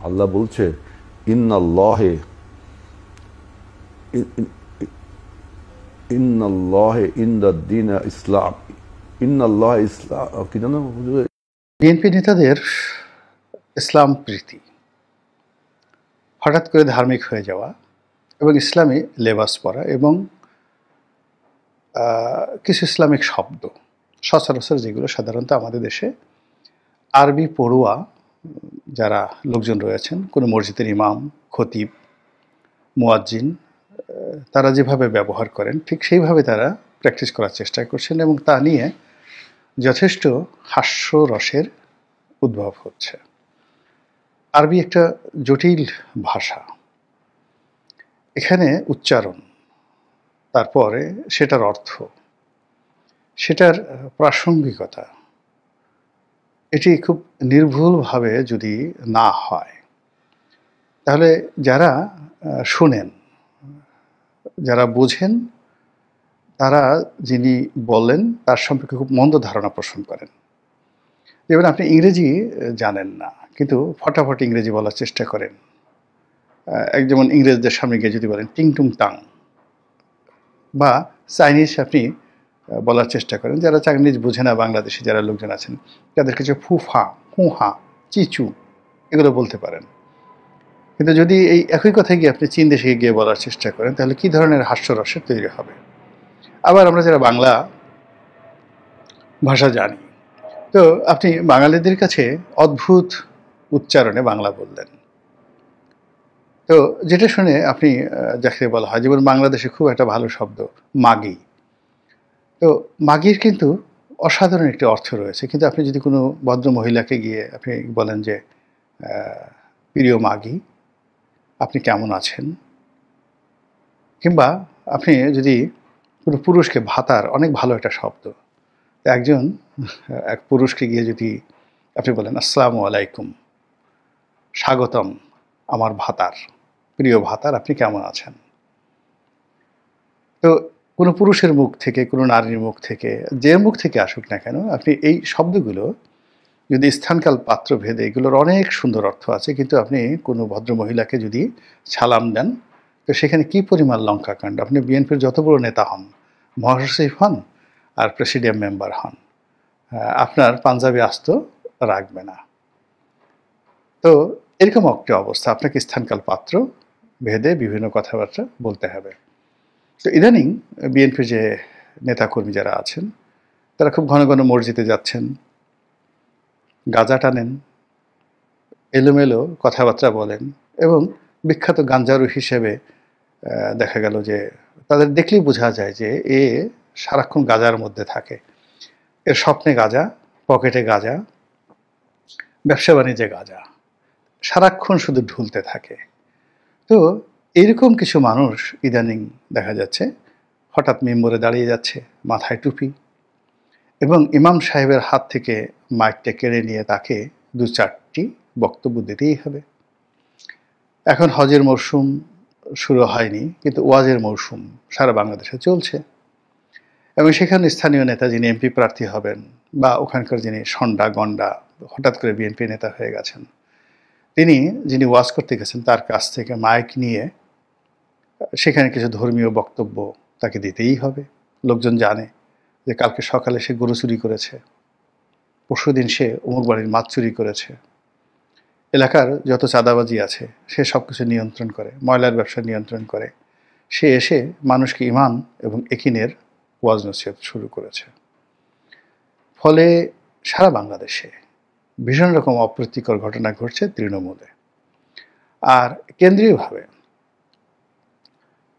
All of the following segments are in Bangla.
আল্লাহ বলছে ইন্নাল্লাহে ইন্নাল্লাহে ইনদাদ্দিন ইসলাম, ইন্নাল্লাহ ইসলাম, কি জানো বিএনপি নেতাদের ইসলাম প্রীতি, হঠাৎ করে ধার্মিক হয়ে যাওয়া এবং ইসলামী লেবাস পরা এবং কিছু ইসলামিক শব্দ সচরাচর যেগুলো সাধারণত আমাদের দেশে আরবি পড়ুয়া যারা লোকজন রয়েছেন, কোনো মসজিদের ইমাম, খতিব, মুয়াজ্জিন, তারা যেভাবে ব্যবহার করেন ঠিক সেইভাবে তারা প্র্যাকটিস করার চেষ্টা করছেন এবং তা নিয়ে যথেষ্ট হাস্যরসের উদ্ভব হচ্ছে। আরবি একটা জটিল ভাষা, এখানে উচ্চারণ, তারপরে সেটার অর্থ, সেটার প্রাসঙ্গিকতা, এটি খুব নির্ভুলভাবে যদি না হয় তাহলে যারা শোনেন, যারা বোঝেন, তারা যিনি বলেন তার সম্পর্কে খুব মন্দ ধারণা পোষণ করেন। যেমন আপনি ইংরেজি জানেন না কিন্তু ফটাফট ইংরেজি বলার চেষ্টা করেন। যেমন ইংরেজদের সামনে গিয়ে যদি বলেন টিং টুং টাং, বা চাইনিজ আপনি বলার চেষ্টা করেন, যারা চাইনিজ বোঝে না, বাংলাদেশি যারা লোকজন আছেন তাদের কাছে ফুফা, হুহা, চিচু এগুলো বলতে পারেন। কিন্তু যদি এই একই কথায় গিয়ে আপনি চীন দেশে গিয়ে বলার চেষ্টা করেন তাহলে কী ধরনের হাস্যরসের তৈরি হবে। আবার আমরা যারা বাংলা ভাষা জানি, তো আপনি বাঙালিদের কাছে অদ্ভুত উচ্চারণে বাংলা বললেন, তো যেটা শুনে আপনি যাকে বলা হয়, যেমন বাংলাদেশে খুব একটা ভালো শব্দ মাগি, তো মাগির কিন্তু অসাধারণ একটি অর্থ রয়েছে, কিন্তু আপনি যদি কোনো ভদ্র মহিলাকে গিয়ে আপনি বলেন যে প্রিয় মাগি আপনি কেমন আছেন, কিংবা আপনি যদি কোনো পুরুষকে, ভাতার অনেক ভালো একটা শব্দ, এক পুরুষকে গিয়ে যদি আপনি বলেন আসসালামু আলাইকুম, স্বাগতম আমার ভাতার, প্রিয় ভাতার আপনি কেমন আছেন, তো কোনো পুরুষের মুখ থেকে, কোনো নারীর মুখ থেকে, যে মুখ থেকে আসুক না কেন, আপনি এই শব্দগুলো যদি স্থানকাল পাত্র ভেদে, এগুলোর অনেক সুন্দর অর্থ আছে, কিন্তু আপনি কোনো ভদ্র মহিলাকে যদি সালাম দেন তো সেখানে কী পরিমাণ লঙ্কাকাণ্ড। আপনি বিএনপির যত বড় নেতা হন, মহাসচিব হন আর প্রেসিডিয়াম মেম্বার হন, আপনার পাঞ্জাবি আস্ত রাখবে না। তো এরকম একটা অবস্থা, আপনাকে স্থানকাল পাত্র ভেদে বিভিন্ন কথাবার্তা বলতে হবে। তো ইদানিং বিএনপির যে নেতাকর্মী যারা আছেন তারা খুব ঘন ঘন মসজিদে যাচ্ছেন, গাঁজা টানেন, এলোমেলো কথাবার্তা বলেন এবং বিখ্যাত গাঞ্জারু হিসেবে দেখা গেল যে তাদের দেখলেই বোঝা যায় যে এ সারাক্ষণ গাঁজার মধ্যে থাকে, এর স্বপ্নে গাঁজা, পকেটে গাঁজা, ব্যবসা বাণিজ্যে গাঁজা, সারাক্ষণ শুধু ঢুলতে থাকে। তো এরকম কিছু মানুষ ইদানিং দেখা যাচ্ছে হঠাৎ মিম্বরে দাঁড়িয়ে যাচ্ছে, মাথায় টুপি, এবং ইমাম সাহেবের হাত থেকে মাইকটা কেড়ে নিয়ে তাকে দু চারটি বক্তব্য দিতেই হবে। এখন হজের মরশুম শুরু হয়নি কিন্তু ওয়াজের মরশুম সারা বাংলাদেশে চলছে, এবং সেখানে স্থানীয় নেতা যিনি এমপি প্রার্থী হবেন বা ওখানকার যিনি সন্ডা গন্ডা হঠাৎ করে বিএনপি নেতা হয়ে গেছেন, তিনি যিনি ওয়াজ করতে গেছেন তার কাছ থেকে মাইক নিয়ে সেখানে কিছু ধর্মীয় বক্তব্য তাকে দিতেই হবে। লোকজন জানে যে কালকে সকালে সে গরু চুরি করেছে, পরশুদিন সে অমুক বাড়ির মাছ চুরি করেছে, এলাকার যত চাঁদাবাজি আছে সে সব কিছু নিয়ন্ত্রণ করে, ময়লার ব্যবসা নিয়ন্ত্রণ করে। সে এসে মানুষকে ইমান এবং একিনের ওয়াজ নসিহত শুরু করেছে। ফলে সারা বাংলাদেশে ভীষণ রকম অপ্রীতিকর ঘটনা ঘটছে তৃণমূলে। আর কেন্দ্রীয়ভাবে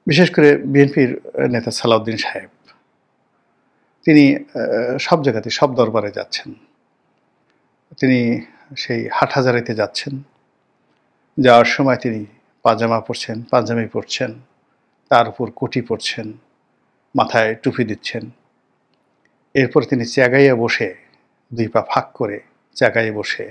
বিশেষ করে বিএনপির নেতা সালাউদ্দিন সাহেব, তিনি সব জায়গাতে, সব দরবারে যাচ্ছেন। তিনি সেই হাটহাজারিতে যাচ্ছেন, যাওয়ার সময় তিনি পাজামা পরছেন, পাঞ্জাবি পরছেন, তার উপর কোটি পরছেন, মাথায় টুপি দিচ্ছেন। এরপর তিনি চ্যাগাইয়ে বসে, দুই পা ফাঁক করে চ্যাগাইয়ে বসে,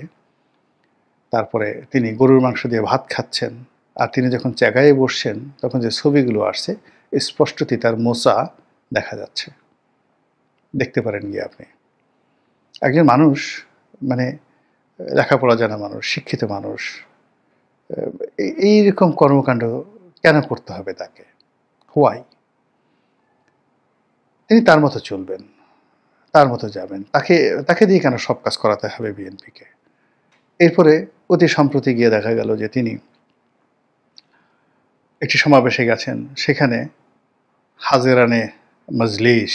তারপরে তিনি গরুর মাংস দিয়ে ভাত খাচ্ছেন। আর তিনি যখন চ্যাগাইয়ে বসছেন তখন যে ছবিগুলো আসছে স্পষ্টতই তার মোচা দেখা যাচ্ছে, দেখতে পারেন গিয়ে আপনি। একজন মানুষ, মানে লেখাপড়া জানা মানুষ, শিক্ষিত মানুষ, এইরকম কর্মকাণ্ড কেন করতে হবে তাকে? হোয়াই? তিনি তার মতো চলবেন, তার মতো যাবেন। তাকে দিয়ে কেন সব কাজ করাতে হবে বিএনপিকে? এরপরে অতি সম্প্রতি গিয়ে দেখা গেল যে তিনি একটি সমাবেশে গেছেন, সেখানে হাজেরানে মজলিস।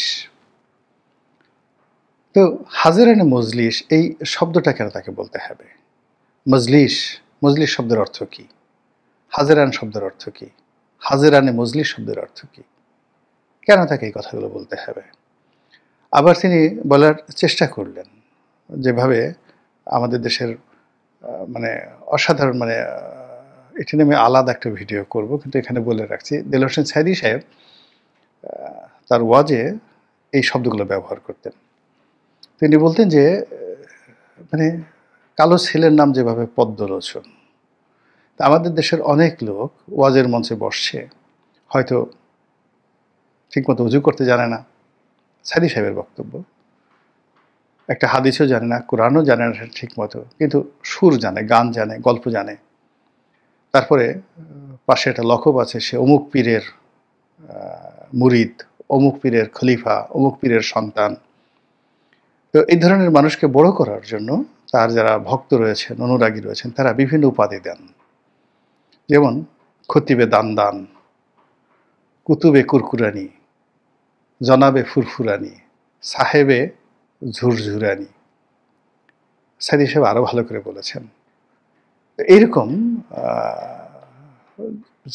তো হাজেরানে মজলিস এই শব্দটা কেন তাকে বলতে হবে? মজলিস, মজলিস শব্দের অর্থ কি? হাজেরান শব্দের অর্থ কি? হাজেরানে মজলিস শব্দের অর্থ কি? কেন তাকে এই কথাগুলো বলতে হবে? আবার তিনি বলার চেষ্টা করলেন, যেভাবে আমাদের দেশের মানে অসাধারণ, মানে এটি নিয়ে আমি আলাদা একটা ভিডিও করব, কিন্তু এখানে বলে রাখছি, দেলোয়ার হোসেন সাঈদী সাহেব তার ওয়াজে এই শব্দগুলো ব্যবহার করতেন। তিনি বলতেন যে মানে কালো ছেলের নাম যেভাবে পদ্মলোচন, তা আমাদের দেশের অনেক লোক ওয়াজের মঞ্চে বসছে, হয়তো ঠিকমতো উজু করতে জানে না, সাঈদী সাহেবের বক্তব্য, একটা হাদিসও জানে না, কোরআনও জানে না ঠিক মতো, কিন্তু সুর জানে, গান জানে, গল্প জানে। তারপরে পাশে একটা লকব আছে, সে অমুক পীরের মুরিদ, অমুক পীরের খলিফা, অমুক পীরের সন্তান। তো এই ধরনের মানুষকে বড় করার জন্য তার যারা ভক্ত রয়েছেন, অনুরাগী রয়েছেন, তারা বিভিন্ন উপাধি দেন। যেমন খতিবে দান, কুতুবে কুরকুরানি, জনাবে ফুরফুরানি, সাহেবে ঝুরঝুরানি। সাঈদী সাহেব আরও ভালো করে বলেছেন। এইরকম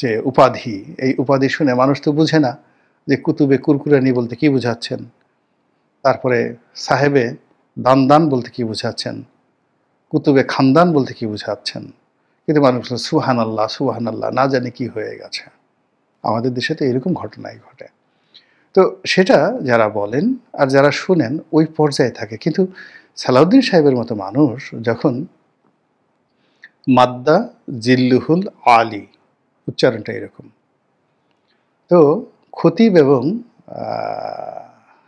যে উপাধি, এই উপাধি শুনে মানুষ তো বুঝে না যে কুতুবে কুরকুরানি বলতে কি বুঝাচ্ছেন, তারপরে সাহেবে দান বলতে কি বুঝাচ্ছেন, কুতুবে খানদান বলতে কি বুঝাচ্ছেন। কিন্তু মানুষ সুবহান আল্লাহ না জানি কি হয়ে গেছে। আমাদের দেশে তো এরকম ঘটনাই ঘটে। তো সেটা যারা বলেন আর যারা শুনেন ওই পর্যায়ে থাকে। কিন্তু সালাউদ্দিন সাহেবের মতো মানুষ যখন মাদ্দা জিল্লুহুল আলী, উচ্চারণটা এরকম, তো খতিব এবং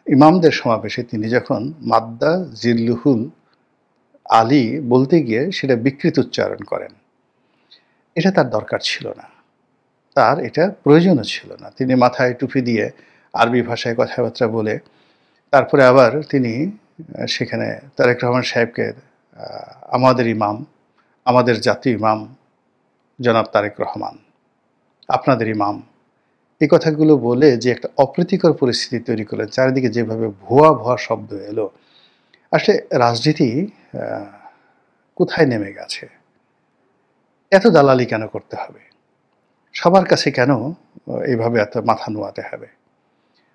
ইমামদের সমাবেশে তিনি যখন মাদ্দা জিল্লুহুল আলী বলতে গিয়ে সেটা বিকৃত উচ্চারণ করেন, এটা তার দরকার ছিল না, তার এটা প্রয়োজনও ছিল না। তিনি মাথায় টুপি দিয়ে আরবি ভাষায় কথাবার্তা বলে তারপরে আবার তিনি সেখানে তারেক রহমান সাহেবকে আমাদের ইমাম, আমাদের জাতীয় ইমাম জনাব তারেক রহমান, আপনাদের ইমাম, এই কথাগুলো বলে যে একটা অপ্রীতিকর পরিস্থিতি তৈরি করলেন, চারিদিকে যেভাবে ভুয়া শব্দ এলো, আসলে রাজনীতি কোথায় নেমে গেছে? এত দালালি কেন করতে হবে? সবার কাছে কেন এইভাবে এত মাথা নোয়াতে হবে?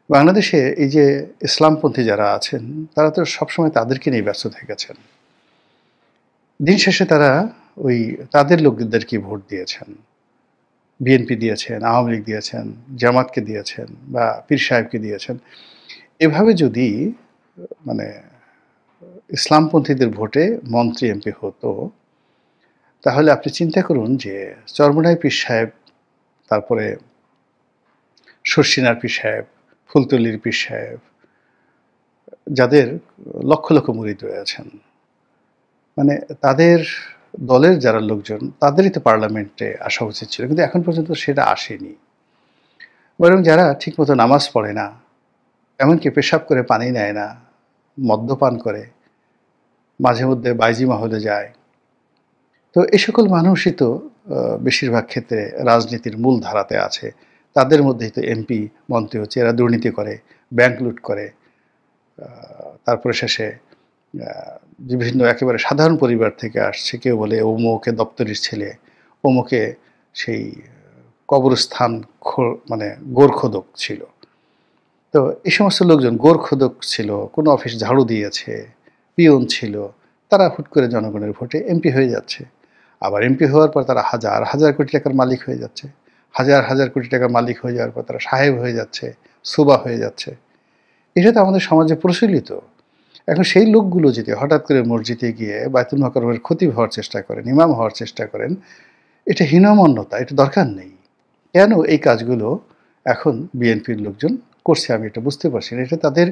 বাংলাদেশে এই যে ইসলামপন্থী যারা আছেন, তারা তো সবসময় তাদেরকে নিয়ে ব্যস্ত থেকেছেন। দিন শেষে তারা ওই তাদের লোকদেরকে ভোট দিয়েছেন, বিএনপি দিয়েছেন, আওয়ামী লীগ দিয়েছেন, জামাতকে দিয়েছেন বা পীর সাহেবকে দিয়েছেন। এভাবে যদি মানে ইসলামপন্থীদের ভোটে মন্ত্রী এমপি হতো, তাহলে আপনি চিন্তা করুন যে চরমোনাই পীর সাহেব, তারপরে শর্ষিনার পীর সাহেব, ফুলতলির পীর সাহেব, যাদের লক্ষ লক্ষ মুরিদ রয়েছেন, মানে তাদের দলের যারা লোকজন, তাদেরই তো পার্লামেন্টে আসা উচিত ছিল, কিন্তু এখন পর্যন্ত সেটা আসেনি। বরং যারা ঠিকমতো নামাজ পড়ে না, এমনকি পেশাব করে পানি নেয় না, মদ্যপান করে, মাঝে মধ্যে বাইজি মহলে যায়, তো এই সকল মানুষই তো বেশিরভাগ ক্ষেত্রে রাজনীতির মূল ধারাতে আছে। তাদের মধ্যেই তো এমপি মন্ত্রী হচ্ছে। এরা দুর্নীতি করে, ব্যাংক লুট করে, তারপরে শেষে বিভিন্ন একেবারে সাধারণ পরিবার থেকে আসছে। কেউ বলে অমুকে দপ্তরির ছেলে, অমুকে সেই কবরস্থান মানে গোরখোদক ছিল। তো এই সমস্ত লোকজন গোরখোদক ছিল, কোনো অফিস ঝাড়ু দিয়েছে, পিয়ন ছিল, তারা হুট করে জনগণের ভোটে এমপি হয়ে যাচ্ছে। আবার এমপি হওয়ার পর তারা হাজার হাজার কোটি টাকার মালিক হয়ে যাচ্ছে। হাজার হাজার কোটি টাকার মালিক হয়ে যাওয়ার পর তারা সাহেব হয়ে যাচ্ছে, সুবা হয়ে যাচ্ছে। এটা তো আমাদের সমাজে প্রচলিত। এখন সেই লোকগুলো যদি হঠাৎ করে মসজিদে গিয়ে বায়তুল মোকাররমের খতিব হওয়ার চেষ্টা করেন, ইমাম হওয়ার চেষ্টা করেন, এটা হীনমন্যতা, এটা দরকার নেই। কেন এই কাজগুলো এখন বিএনপির লোকজন করছে আমি এটা বুঝতে পারছি না। এটা তাদের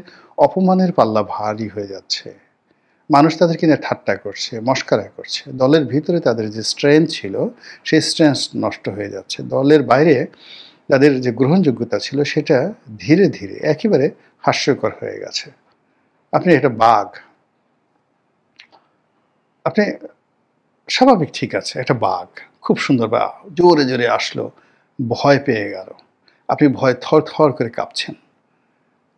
অপমানের পাল্লা ভারী হয়ে যাচ্ছে। মানুষ তাদেরকে নিয়ে ঠাট্টা করছে, মশকরা করছে। দলের ভিতরে তাদের যে স্ট্রেংথ ছিল, সেই স্ট্রেংথ নষ্ট হয়ে যাচ্ছে। দলের বাইরে তাদের যে গ্রহণযোগ্যতা ছিল, সেটা ধীরে ধীরে একেবারে হাস্যকর হয়ে গেছে। আপনি একটা বাঘ, আপনি স্বাভাবিক ঠিক আছে, একটা বাঘ খুব সুন্দর বা জোরে জোরে আসলো, ভয় পেয়ে গেল, আপনি ভয় থর থর করে কাঁপছেন,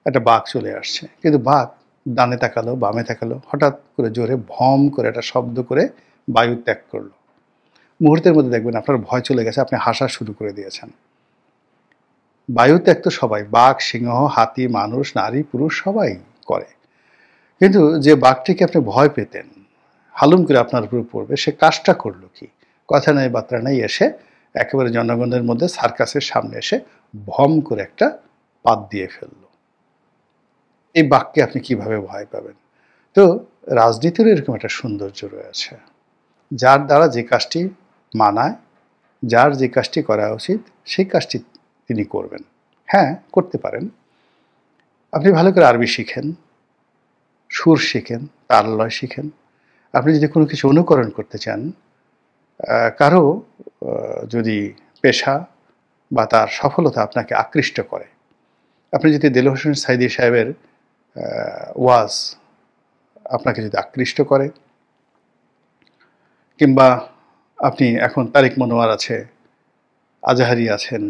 একটা বাঘ চলে আসছে, কিন্তু বাঘ ডানে তাকালো, বামে তাকালো, হঠাৎ করে জোরে ভম করে একটা শব্দ করে বায়ু ত্যাগ করলো। মুহূর্তের মধ্যে দেখবেন আপনার ভয় চলে গেছে, আপনি হাসা শুরু করে দিয়েছেন। বায়ু ত্যাগ তো সবাই, বাঘ, সিংহ, হাতি, মানুষ, নারী, পুরুষ সবাই করে। কিন্তু যে বাঘটিকে আপনি ভয় পেতেন, হালুম করে আপনার উপর পড়বে, সে কাজটা করলো কি? কথা নাই বার্তা নাই, এসে একেবারে জনগণের মধ্যে সার্কাসের সামনে এসে ভম করে একটা পাত দিয়ে ফেললো। এই বাঘকে আপনি কিভাবে ভয় পাবেন? তো রাজনীতিরও এরকম একটা সৌন্দর্য রয়েছে। যার দ্বারা যে কাজটি মানায়, যার যে কাজটি করা উচিত, সেই কাজটি তিনি করবেন। হ্যাঁ, করতে পারেন। আপনি ভালো করে আরবি শিখেন, সুর শিখেন, তাল-লয় শিখেন। আপনি যদি কোনো কিছু অনুকরণ করতে চান, কারো যদি পেশা বা তার সফলতা আপনাকে আকৃষ্ট করে, আপনি যদি দেলোয়ার হোসেন সাঈদী সাহেবের ওয়াজ আপনাকে যদি আকৃষ্ট করে, কিংবা আপনি এখন তারেক মনোয়ার আছে, আজাহারি আছেন,